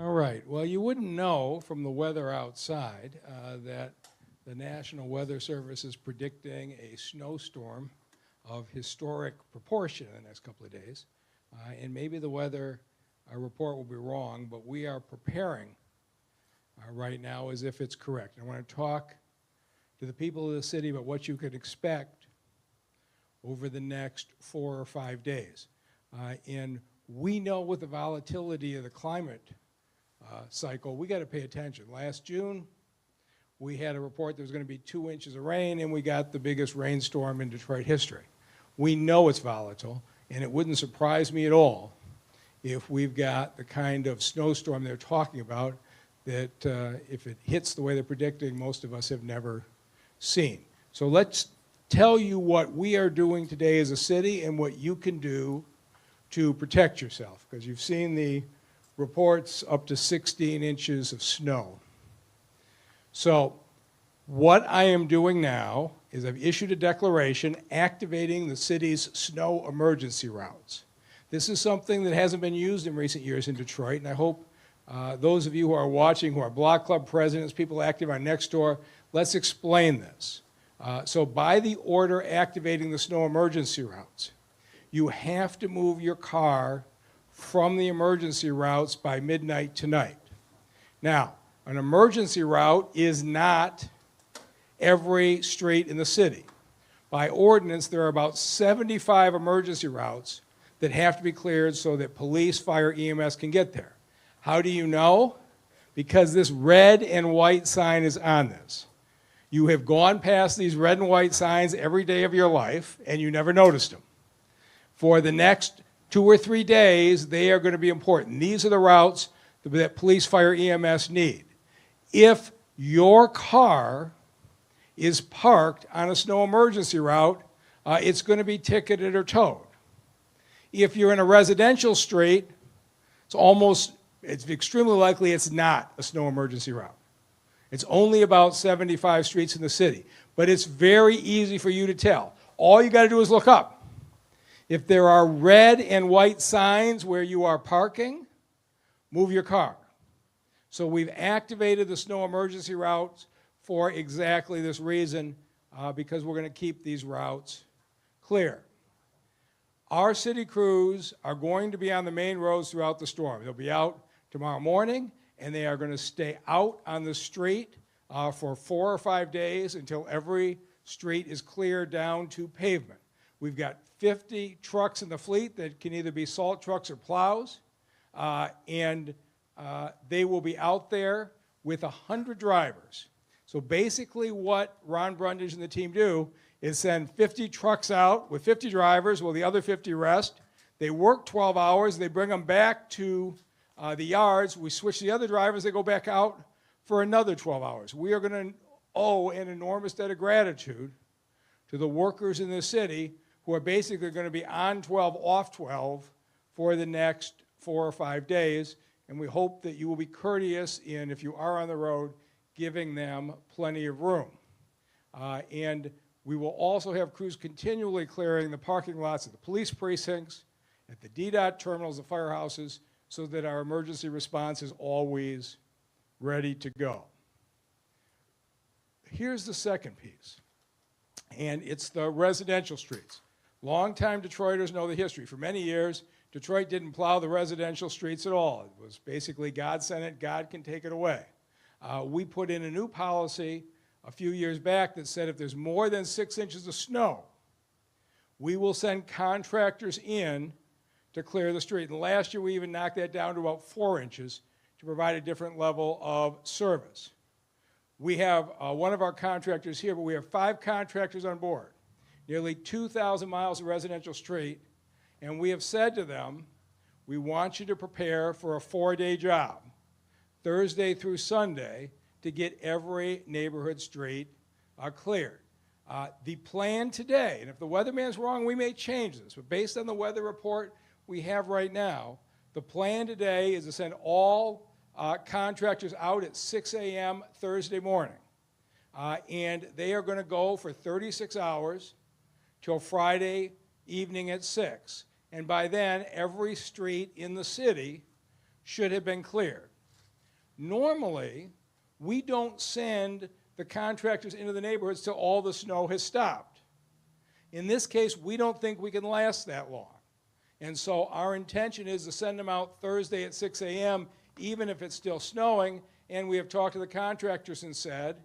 All right. Well, you wouldn't know from the weather outside that the National Weather Service is predicting a snowstorm of historic proportion in the next couple of days. And maybe the weather report will be wrong, but we are preparing right now as if it's correct. I want to talk to the people of the city about what you could expect over the next 4 or 5 days. And we know with the volatility of the climate cycle, we got to pay attention. Last June, we had a report there was going to be 2 inches of rain, and we got the biggest rainstorm in Detroit history. We know it's volatile, and it wouldn't surprise me at all if we've got the kind of snowstorm they're talking about that if it hits the way they're predicting, most of us have never seen. So let's tell you what we are doing today as a city and what you can do to protect yourself, because you've seen the reports up to 16 inches of snow. So what I am doing now is I've issued a declaration activating the city's snow emergency routes. This is something that hasn't been used in recent years in Detroit, and I hope those of you who are watching, who are block club presidents, people active on Nextdoor, let's explain this. So by the order activating the snow emergency routes, you have to move your car from the emergency routes by midnight tonight. Now, an emergency route is not every street in the city. By ordinance, there are about 75 emergency routes that have to be cleared so that police, fire, EMS can get there. How do you know? Because this red and white sign is on this. You have gone past these red and white signs every day of your life, and you never noticed them. For the next 2 or 3 days, they are going to be important. These are the routes that police, fire, EMS need. If your car is parked on a snow emergency route, it's going to be ticketed or towed. If you're in a residential street, it's extremely likely it's not a snow emergency route. It's only about 75 streets in the city, but it's very easy for you to tell. All you got to do is look up. If there are red and white signs where you are parking, move your car. So we've activated the snow emergency routes for exactly this reason, because we're going to keep these routes clear. Our city crews are going to be on the main roads throughout the storm. They'll be out tomorrow morning, and they are going to stay out on the street for 4 or 5 days until every street is cleared down to pavement. We've got 50 trucks in the fleet that can either be salt trucks or plows, and they will be out there with 100 drivers. So basically what Ron Brundidge and the team do is send 50 trucks out with 50 drivers while the other 50 rest. They work 12 hours. They bring them back to the yards. We switch the other drivers. They go back out for another 12 hours. We are going to owe an enormous debt of gratitude to the workers in this city who are basically going to be on 12, off 12 for the next 4 or 5 days. And we hope that you will be courteous in, if you are on the road, giving them plenty of room. And we will also have crews continually clearing the parking lots at the police precincts, at the DDOT terminals, the firehouses, so that our emergency response is always ready to go. Here's the second piece, and it's the residential streets. Longtime Detroiters know the history. For many years, Detroit didn't plow the residential streets at all. It was basically God sent it, God can take it away. We put in a new policy a few years back that said if there's more than 6 inches of snow, we will send contractors in to clear the street. And last year we even knocked that down to about 4 inches to provide a different level of service. We have one of our contractors here, but we have 5 contractors on board, nearly 2,000 miles of residential street, and we have said to them, we want you to prepare for a 4-day job, Thursday through Sunday, to get every neighborhood street cleared. The plan today, and if the weatherman's wrong, we may change this, but based on the weather report we have right now, the plan today is to send all contractors out at 6 a.m. Thursday morning. And they are going to go for 36 hours till Friday evening at 6. And by then, every street in the city should have been cleared. Normally, we don't send the contractors into the neighborhoods till all the snow has stopped. In this case, we don't think we can last that long. And so our intention is to send them out Thursday at 6 a.m., even if it's still snowing. And we have talked to the contractors and said,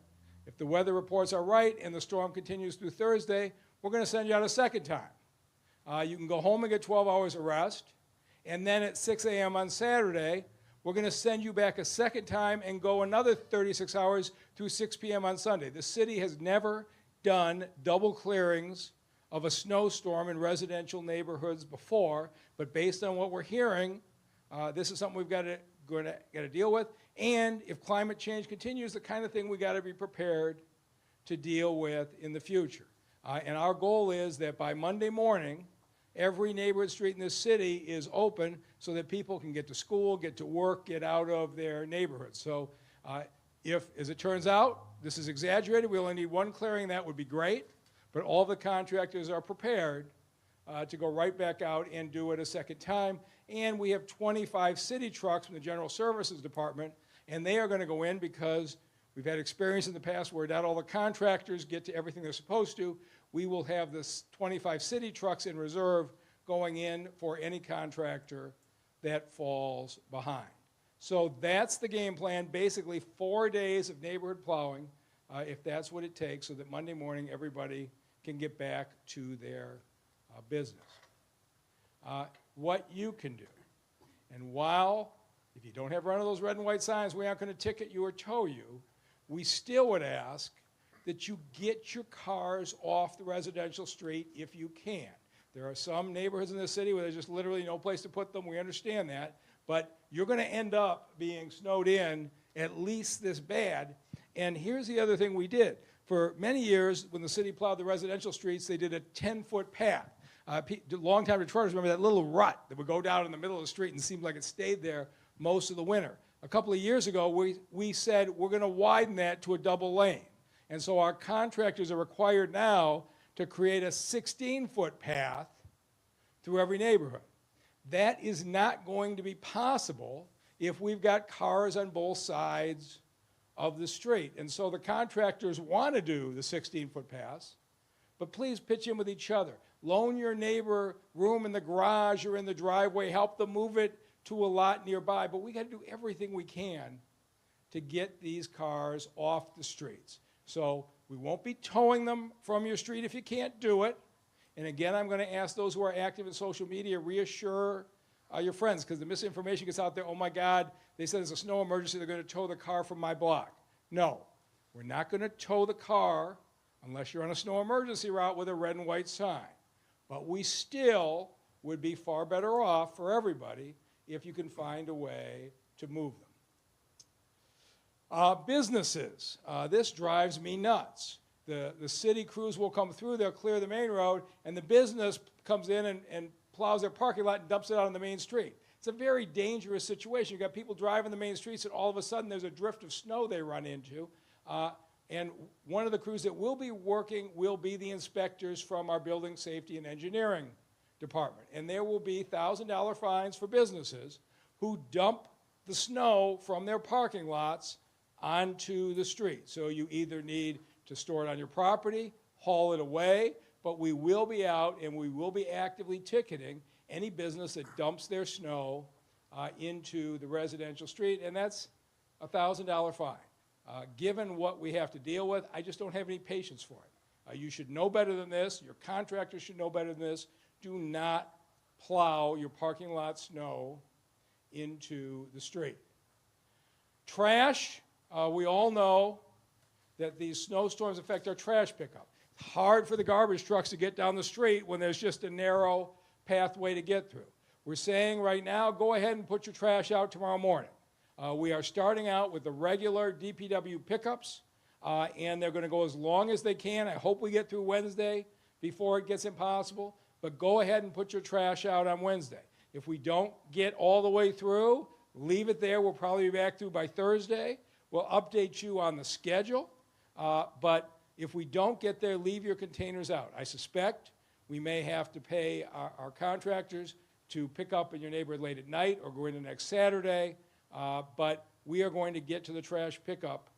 if the weather reports are right and the storm continues through Thursday, we're going to send you out a second time. You can go home and get 12 hours of rest. And then at 6 a.m. on Saturday, we're going to send you back a second time and go another 36 hours through 6 p.m. on Sunday. The city has never done double clearings of a snowstorm in residential neighborhoods before, but based on what we're hearing, this is something we've got to deal with. And if climate change continues, the kind of thing we got to be prepared to deal with in the future. And our goal is that by Monday morning, every neighborhood street in this city is open so that people can get to school, get to work, get out of their neighborhoods. So if, as it turns out, this is exaggerated, we only need one clearing, that would be great. But all the contractors are prepared to go right back out and do it a second time. And we have 25 city trucks from the General Services Department, and they are going to go in because we've had experience in the past where not all the contractors get to everything they're supposed to. We will have this 25 city trucks in reserve going in for any contractor that falls behind. So that's the game plan, basically 4 days of neighborhood plowing, if that's what it takes, so that Monday morning everybody can get back to their business. What you can do, and while, if you don't have one of those red and white signs, we aren't going to ticket you or tow you, we still would ask that you get your cars off the residential street if you can. There are some neighborhoods in the city where there's just literally no place to put them. We understand that. But you're going to end up being snowed in at least this bad. And here's the other thing we did. For many years, when the city plowed the residential streets, they did a 10-foot path. Long-time Detroiters remember that little rut that would go down in the middle of the street and seemed like it stayed there most of the winter. A couple of years ago, we said we're going to widen that to a double lane. And so our contractors are required now to create a 16-foot path through every neighborhood. That is not going to be possible if we've got cars on both sides of the street. And so the contractors want to do the 16-foot paths, but please pitch in with each other. Loan your neighbor room in the garage or in the driveway, help them move it to a lot nearby, but we got to do everything we can to get these cars off the streets. So we won't be towing them from your street if you can't do it. And again, I'm going to ask those who are active in social media, reassure your friends, because the misinformation gets out there, oh my God, they said there's a snow emergency, they're going to tow the car from my block. No, we're not going to tow the car unless you're on a snow emergency route with a red and white sign. But we still would be far better off for everybody if you can find a way to move them. Businesses, this drives me nuts. The city crews will come through, they'll clear the main road, and the business comes in and plows their parking lot and dumps it out on the main street. It's a very dangerous situation. You've got people driving the main streets, and all of a sudden there's a drift of snow they run into. And one of the crews that will be working will be the inspectors from our Building Safety and Engineering Department. And there will be $1,000 fines for businesses who dump the snow from their parking lots onto the street. So you either need to store it on your property, haul it away, but we will be out and we will be actively ticketing any business that dumps their snow into the residential street, and that's a $1,000 fine. Given what we have to deal with, I just don't have any patience for it. You should know better than this. Your contractors should know better than this. Do not plow your parking lot snow into the street. Trash, we all know that these snowstorms affect our trash pickup. It's hard for the garbage trucks to get down the street when there's just a narrow pathway to get through. We're saying right now, go ahead and put your trash out tomorrow morning. We are starting out with the regular DPW pickups, and they're going to go as long as they can. I hope we get through Wednesday before it gets impossible, but go ahead and put your trash out on Wednesday. If we don't get all the way through, leave it there. We'll probably be back through by Thursday. We'll update you on the schedule, but if we don't get there, leave your containers out. I suspect we may have to pay our contractors to pick up in your neighborhood late at night or go into next Saturday. But we are going to get to the trash pickup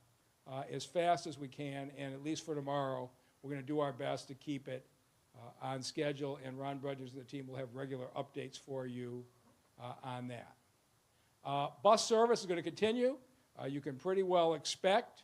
as fast as we can, and at least for tomorrow, we're going to do our best to keep it on schedule, and Ron Brundidge and the team will have regular updates for you on that. Bus service is going to continue. You can pretty well expect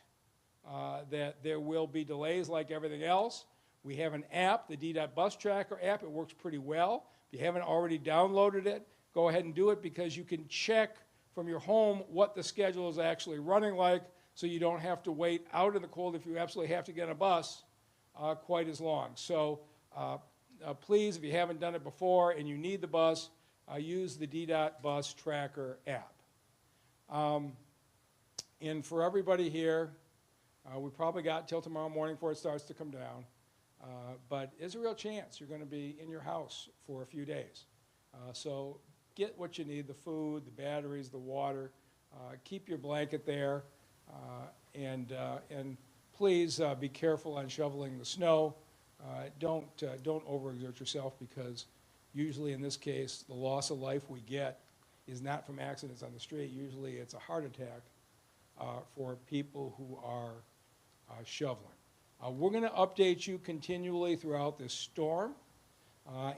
that there will be delays like everything else. We have an app, the D.Dot Bus Tracker app. It works pretty well. If you haven't already downloaded it, go ahead and do it, because you can check from your home what the schedule is actually running like, so you don't have to wait out in the cold if you absolutely have to get on a bus quite as long. So please, if you haven't done it before and you need the bus, use the D.Dot Bus Tracker app. And for everybody here, we probably got till tomorrow morning before it starts to come down. But there's a real chance you're going to be in your house for a few days. So get what you need, the food, the batteries, the water. Keep your blanket there. And please be careful on shoveling the snow. Don't overexert yourself, because usually in this case, the loss of life we get is not from accidents on the street. Usually it's a heart attack for people who are shoveling. We're going to update you continually throughout this storm,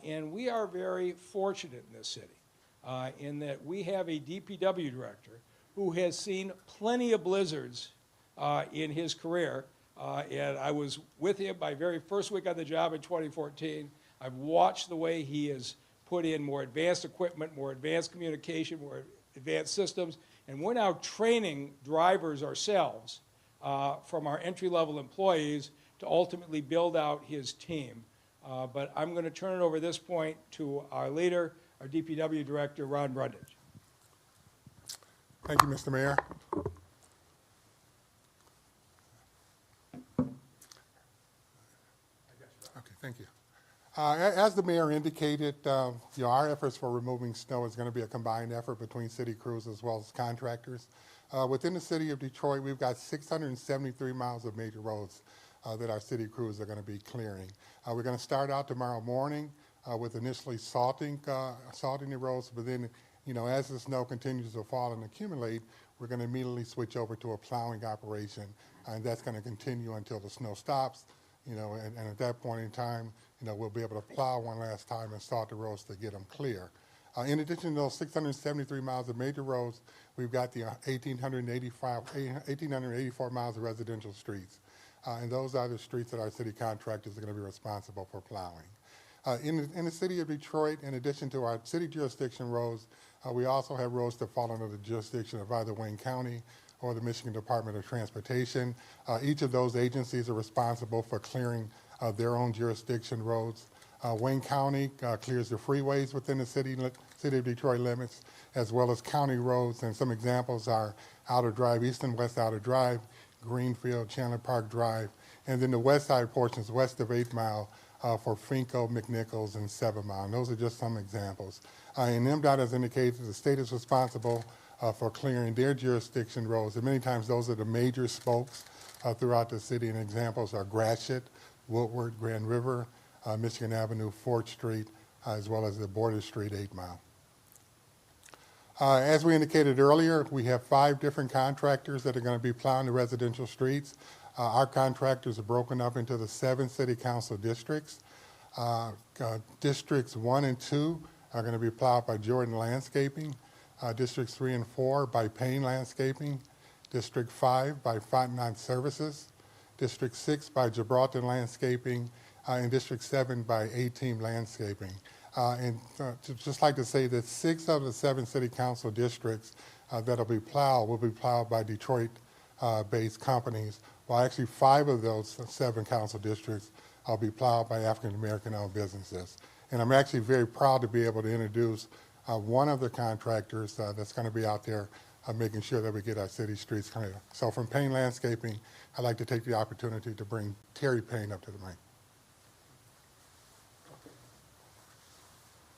and we are very fortunate in this city in that we have a DPW director who has seen plenty of blizzards in his career, and I was with him my very first week on the job in 2014. I've watched the way he has put in more advanced equipment, more advanced communication, more advanced systems, and we're now training drivers ourselves from our entry-level employees to ultimately build out his team. But I'm going to turn it over at this point to our leader, our DPW director, Ron Brundidge. Thank you, Mr. Mayor. Okay, thank you. As the mayor indicated, our efforts for removing snow is going to be a combined effort between city crews as well as contractors. Within the city of Detroit, we've got 673 miles of major roads that our city crews are going to be clearing. We're going to start out tomorrow morning with initially salting the roads, but then, as the snow continues to fall and accumulate, we're going to immediately switch over to a plowing operation, and that's going to continue until the snow stops. And at that point in time, we'll be able to plow one last time and salt the roads to get them clear. In addition to those 673 miles of major roads, we've got the 1,884 miles of residential streets. And those are the streets that our city contractors are going to be responsible for plowing. In the city of Detroit, in addition to our city jurisdiction roads, we also have roads that fall under the jurisdiction of either Wayne County or the Michigan Department of Transportation. Each of those agencies are responsible for clearing their own jurisdiction roads. Wayne County clears the freeways within the city of Detroit limits, as well as county roads, and some examples are Outer Drive, East and West Outer Drive, Greenfield, Chandler Park Drive, and then the west side portions west of 8 Mile for Finco, McNichols, and 7 Mile. And those are just some examples. And MDOT has indicated the state is responsible for clearing their jurisdiction roads, and many times those are the major spokes throughout the city, and examples are Gratiot, Woodward, Grand River, Michigan Avenue, 4th Street, as well as the Border Street 8 Mile. As we indicated earlier, we have 5 different contractors that are going to be plowing the residential streets. Our contractors are broken up into the 7 city council districts. Districts 1 and 2 are going to be plowed by Jordan Landscaping. Districts 3 and 4 by Payne Landscaping. District 5 by Fontenot Services. District 6 by Gibraltar Landscaping. And District 7 by A-Team Landscaping. Just like to say that 6 of the 7 city council districts that'll be plowed will be plowed by Detroit-based companies, while actually 5 of those 7 council districts will be plowed by African-American owned businesses. And I'm actually very proud to be able to introduce one of the contractors that's going to be out there making sure that we get our city streets clear. So from Payne Landscaping, I'd like to take the opportunity to bring Terry Payne up to the mic.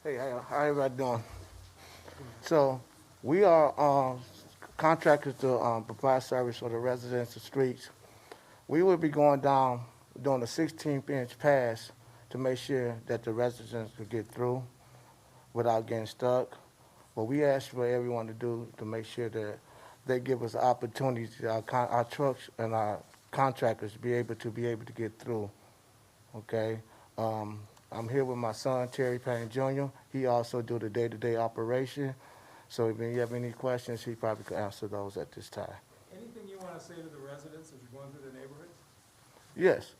Hey, how everybody doing? So we are contractors to provide service for the residential streets. We will be going down doing a 16-inch pass to make sure that the residents could get through without getting stuck. What we ask for everyone to do to make sure that they give us opportunity, our trucks and our contractors to be able to get through, okay? I'm here with my son, Terry Payne Jr. He also do the day-to-day operation. So if you have any questions, he probably could answer those at this time. Anything you want to say to the residents as you're going through the neighborhoods? Yes.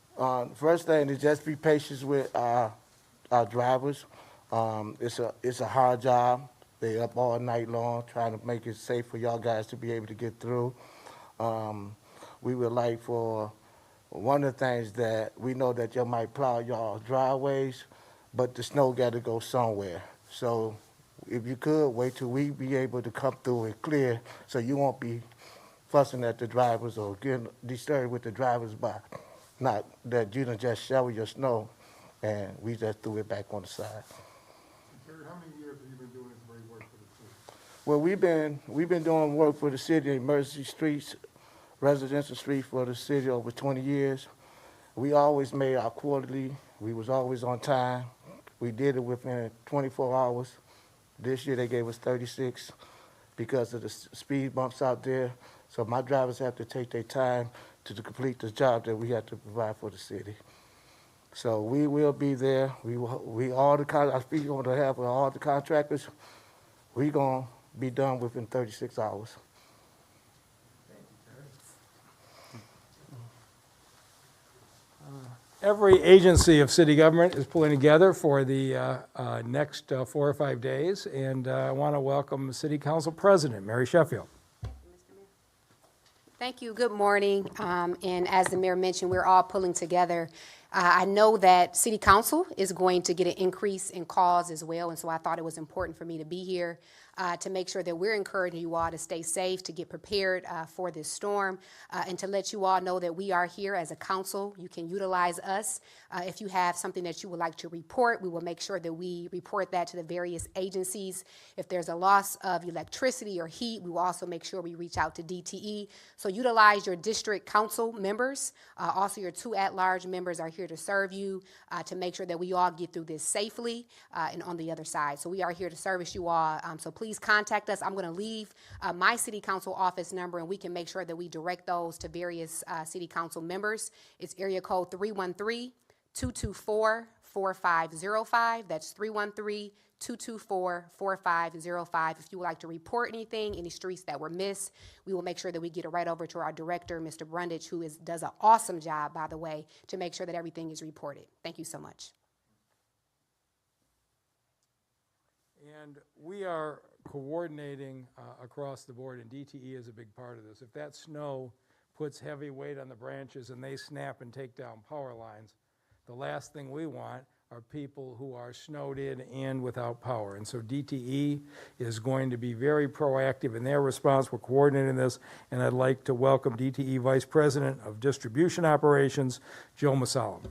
First thing is just be patient with our drivers. It's a hard job. They up all night long trying to make it safe for y'all guys to be able to get through. We would like for one of the things that we know that you might plow y'all driveways, but the snow got to go somewhere. So if you could wait till we be able to come through and clear, so you won't be fussing at the drivers or getting disturbed with the drivers by not that you done just shovel your snow and we just threw it back on the side. Terry, how many years have you been doing this great work for the city? Well, we've been doing work for the city, emergency streets, residential streets for the city over 20 years. We always made our quarterly. We was always on time. We did it within 24 hours. This year they gave us 36 because of the speed bumps out there. So my drivers have to take their time to complete the job that we have to provide for the city. So we will be there. I speak on behalf of all the contractors. We gonna be done within 36 hours. Every agency of city government is pulling together for the next 4 or 5 days, and I want to welcome City Council President Mary Sheffield. Thank you. Good morning. And as the mayor mentioned, we're all pulling together. I know that City Council is going to get an increase in calls as well, and so I thought it was important for me to be here to make sure that we're encouraging you all to stay safe, to get prepared for this storm, and to let you all know that we are here as a council. You can utilize us. If you have something that you would like to report, we will make sure that we report that to the various agencies. If there's a loss of electricity or heat, we will also make sure we reach out to DTE. So utilize your district council members. Also, your 2 at-large members are here to serve you, to make sure that we all get through this safely and on the other side. So we are here to service you all. So please contact us. I'm going to leave my city council office number, and we can make sure that we direct those to various city council members. It's area code 313-224-4505. That's 313-224-4505. If you would like to report anything, any streets that were missed, we will make sure that we get it right over to our director, Mr. Brundidge, who does an awesome job, by the way, to make sure that everything is reported. Thank you so much. And we are coordinating across the board, and DTE is a big part of this. If that snow puts heavy weight on the branches and they snap and take down power lines, the last thing we want are people who are snowed in and without power. And so DTE is going to be very proactive in their response. We're coordinating this, and I'd like to welcome DTE Vice President of Distribution Operations, Joe Masalam.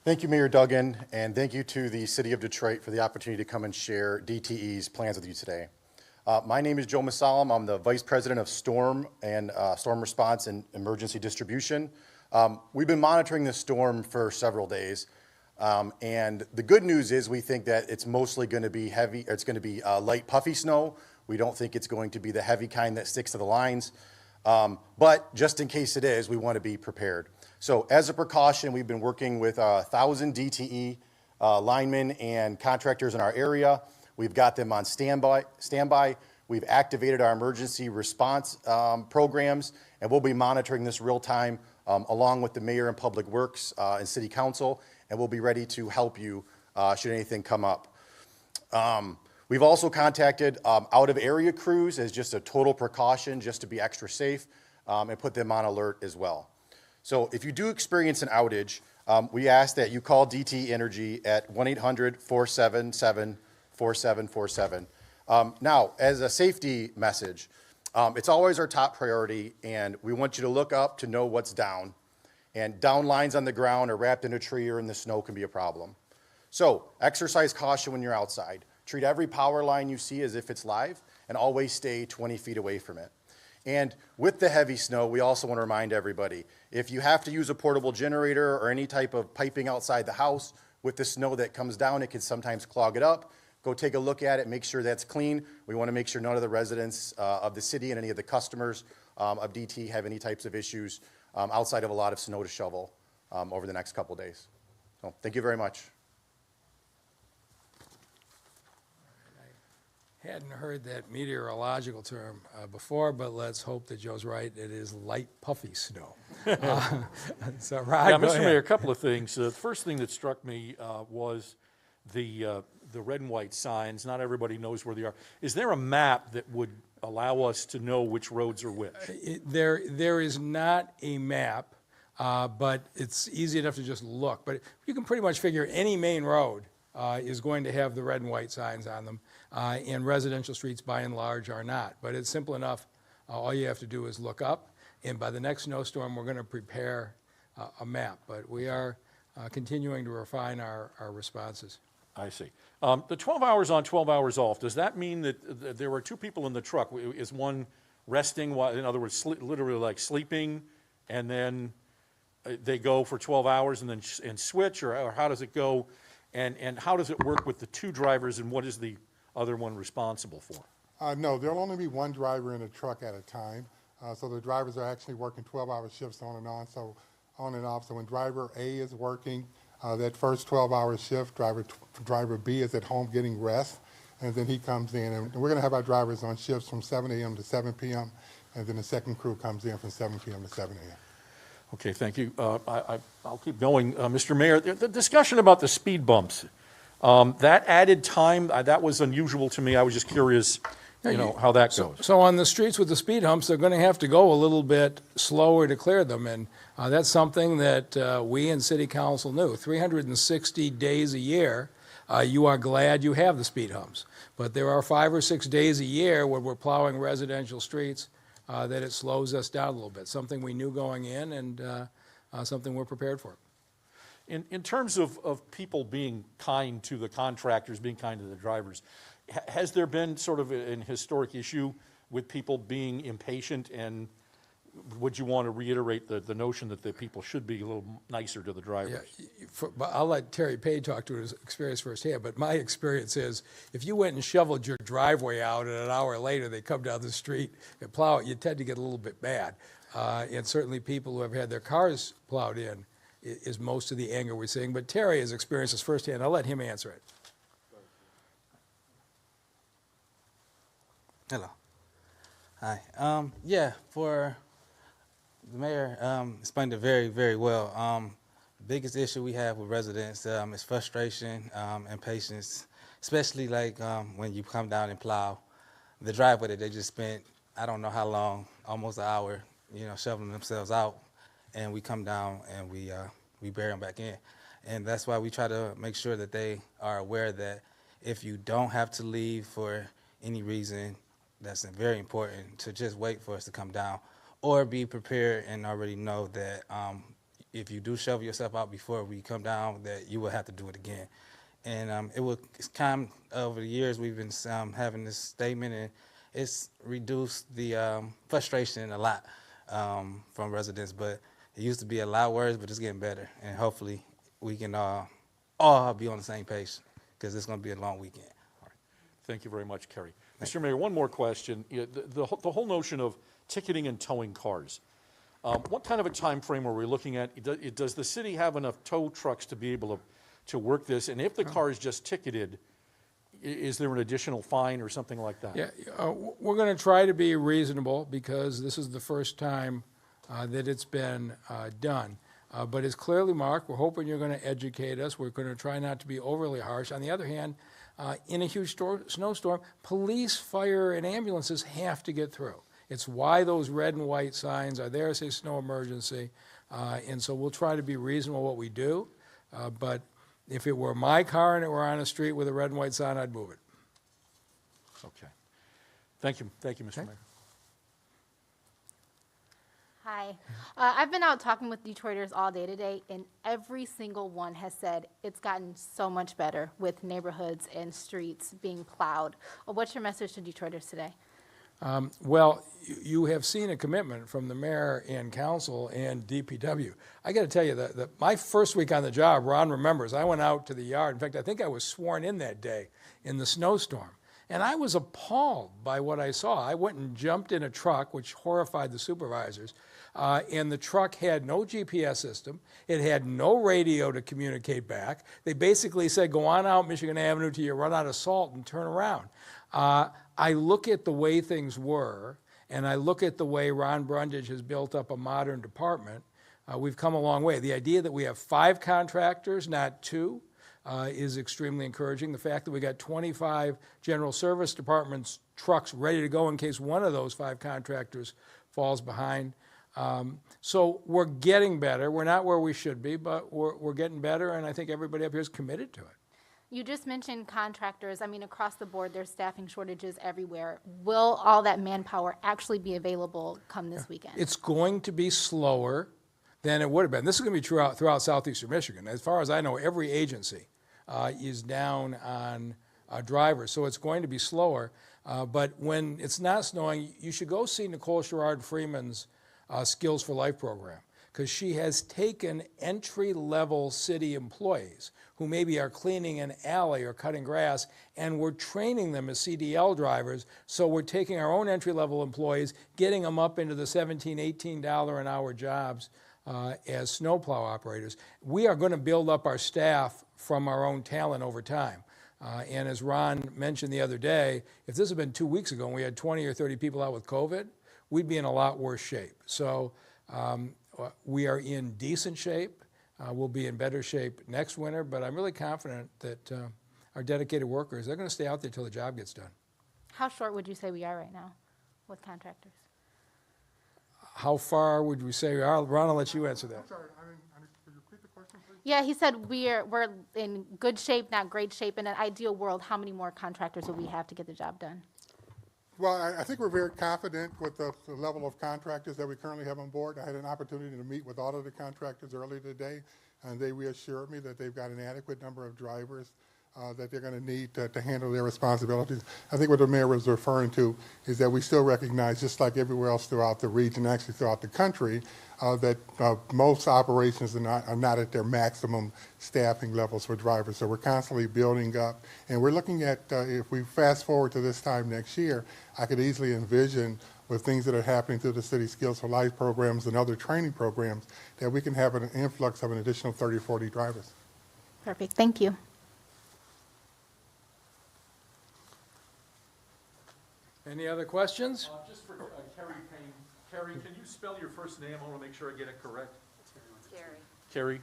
Thank you, Mayor Duggan, and thank you to the City of Detroit for the opportunity to come and share DTE's plans with you today. My name is Joe Masalam. I'm the Vice President of Storm Response and Emergency Distribution. We've been monitoring this storm for several days, and the good news is we think that it's mostly going to be heavy. It's going to be light, puffy snow. We don't think it's going to be the heavy kind that sticks to the lines, but just in case it is, we want to be prepared. So as a precaution, we've been working with 1,000 DTE linemen and contractors in our area. We've got them on standby. We've activated our emergency response programs, and we'll be monitoring this real time along with the mayor and public works and city council, and we'll be ready to help you should anything come up. We've also contacted out of area crews as just a total precaution, just to be extra safe, and put them on alert as well. So if you do experience an outage, we ask that you call DTE Energy at 1-800-477-4747. Now, as a safety message, it's always our top priority, and we want you to look up to know what's down. And down lines on the ground or wrapped in a tree or in the snow can be a problem. So exercise caution when you're outside. Treat every power line you see as if it's live, and always stay 20 feet away from it. And with the heavy snow, we also want to remind everybody, if you have to use a portable generator or any type of piping outside the house, with the snow that comes down, it can sometimes clog it up. Go take a look at it, make sure that's clean. We want to make sure none of the residents of the city and any of the customers of DT have any types of issues outside of a lot of snow to shovel over the next couple days. So thank you very much. Hadn't heard that meteorological term before, but let's hope that Joe's right. It is light, puffy snow. So, Rod, Yeah, go Mr. ahead. Mayor, a couple of things. The first thing that struck me was the red and white signs. Not everybody knows where they are. Is there a map that would allow us to know which roads are which? There is not a map, but it's easy enough to just look. But you can pretty much figure any main road is going to have the red and white signs on them, and residential streets by and large are not. But it's simple enough. All you have to do is look up, and by the next snowstorm, we're going to prepare a map. But we are continuing to refine our responses. I see. The 12 hours on, 12 hours off, does that mean that there were two people in the truck? Is one resting, while, in other words, literally like sleeping, and then they go for 12 hours and then and switch, or how does it go? And how does it work with the two drivers, and what is the other one responsible for? No, there'll only be one driver in a truck at a time. So the drivers are actually working 12-hour shifts on and off. So when driver A is working, that first 12-hour shift, driver B is at home getting rest, and then he comes in. And we're going to have our drivers on shifts from 7 a.m. to 7 p.m., and then the second crew comes in from 7 p.m. to 7 a.m. Okay, thank you. I'll keep going. Mr. Mayor, the discussion about the speed bumps, that added time, that was unusual to me. I was just curious, how that goes. So on the streets with the speed humps, they're going to have to go a little bit slower to clear them, and that's something that we in City Council knew. 360 days a year, you are glad you have the speed humps. But there are 5 or 6 days a year when we're plowing residential streets that it slows us down a little bit, something we knew going in and something we're prepared for. In terms of people being kind to the contractors, being kind to the drivers, has there been sort of an historic issue with people being impatient, and would you want to reiterate the notion that the people should be a little nicer to the drivers? But I'll let Terry Pay talk to his experience firsthand, but my experience is if you went and shoveled your driveway out and an hour later they come down the street and plow it, you tend to get a little bit mad. And certainly people who have had their cars plowed in is most of the anger we're seeing. But Terry has experienced this firsthand. I'll let him answer it. Hello. Hi. For the mayor explained it very, very well. The biggest issue we have with residents is frustration and patience, especially when you come down and plow the driveway that they just spent, I don't know how long, almost an hour, shoveling themselves out, and we come down and we bury them back in. And that's why we try to make sure that they are aware that if you don't have to leave for any reason, that's very important to just wait for us to come down, or be prepared and already know that if you do shovel yourself out before we come down, that you will have to do it again. And it's kind of over the years we've been having this statement, and it's reduced the frustration a lot from residents. But it used to be a lot worse, but it's getting better, and hopefully we can all be on the same page, because it's going to be a long weekend. All right. Thank you very much, Kerry. Mr. Mayor, one more question. The whole notion of ticketing and towing cars. What kind of a time frame are we looking at? Does the city have enough tow trucks to be able to work this? And if the car is just ticketed, is there an additional fine or something like that? Yeah, we're going to try to be reasonable because this is the first time that it's been done. But it's clearly marked. We're hoping you're going to educate us. We're going to try not to be overly harsh. On the other hand, in a huge snowstorm, police, fire, and ambulances have to get through. It's why those red and white signs are there, say snow emergency. And so we'll try to be reasonable what we do. But if it were my car and it were on a street with a red and white sign, I'd move it. Okay. Thank you, Mr. Mayor. Hi. I've been out talking with Detroiters all day today, and every single one has said it's gotten so much better with neighborhoods and streets being plowed. What's your message to Detroiters today? Well, you have seen a commitment from the mayor and council and DPW. I got to tell you that my first week on the job, Ron remembers, I went out to the yard. In fact, I think I was sworn in that day in the snowstorm. And I was appalled by what I saw. I went and jumped in a truck, which horrified the supervisors. And the truck had no GPS system. It had no radio to communicate back. They basically said, go on out Michigan Avenue till you run out of salt and turn around. I look at the way things were, and I look at the way Ron Brundidge has built up a modern department. We've come a long way. The idea that we have 5 contractors, not 2, is extremely encouraging. The fact that we got 25 general service departments trucks ready to go in case one of those 5 contractors falls behind. So we're getting better. We're not where we should be, but we're getting better, and I think everybody up here is committed to it. You just mentioned contractors. I mean, across the board, there's staffing shortages everywhere. Will all that manpower actually be available come this weekend? It's going to be slower than it would have been. This is going to be true throughout southeastern Michigan. As far as I know, every agency is down on drivers, so it's going to be slower. But when it's not snowing, you should go see Nicole Sherrod-Freeman's Skills for Life program, because she has taken entry-level city employees who maybe are cleaning an alley or cutting grass, and we're training them as CDL drivers. So we're taking our own entry-level employees, getting them up into the $17, $18 an hour jobs as snowplow operators. We are going to build up our staff from our own talent over time. And as Ron mentioned the other day, if this had been 2 weeks ago and we had 20 or 30 people out with COVID, we'd be in a lot worse shape. So we are in decent shape. We'll be in better shape next winter, but I'm really confident that our dedicated workers, they're going to stay out there till the job gets done. How short would you say we are right now with contractors? How far would we say we are? Ron, I'll let you answer that. I'm sorry, could you repeat the question, please? Yeah, he said we're in good shape, not great shape. In an ideal world, how many more contractors would we have to get the job done? Well, I think we're very confident with the level of contractors that we currently have on board. I had an opportunity to meet with all of the contractors earlier today, and they reassured me that they've got an adequate number of drivers that they're going to need to handle their responsibilities. I think what the mayor was referring to is that we still recognize, just like everywhere else throughout the region, actually throughout the country, that most operations are not at their maximum staffing levels for drivers. So we're constantly building up. And we're looking at, if we fast forward to this time next year, I could easily envision with things that are happening through the city Skills for Life programs and other training programs, that we can have an influx of an additional 30, 40 drivers. Perfect. Thank you. Any other questions? Just for Carrie Payne. Carrie, can you spell your first name? I want to make sure I get it correct. Terry.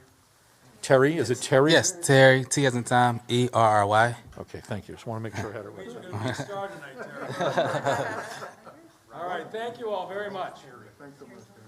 Terry, is it Terry? Yes, Terry, T as in Tom, E-R-R-Y. Okay, thank you. Just want to make sure I had it right. We're going to get started tonight, Terry. All right, thank you all very much. Thanks so much, Terry.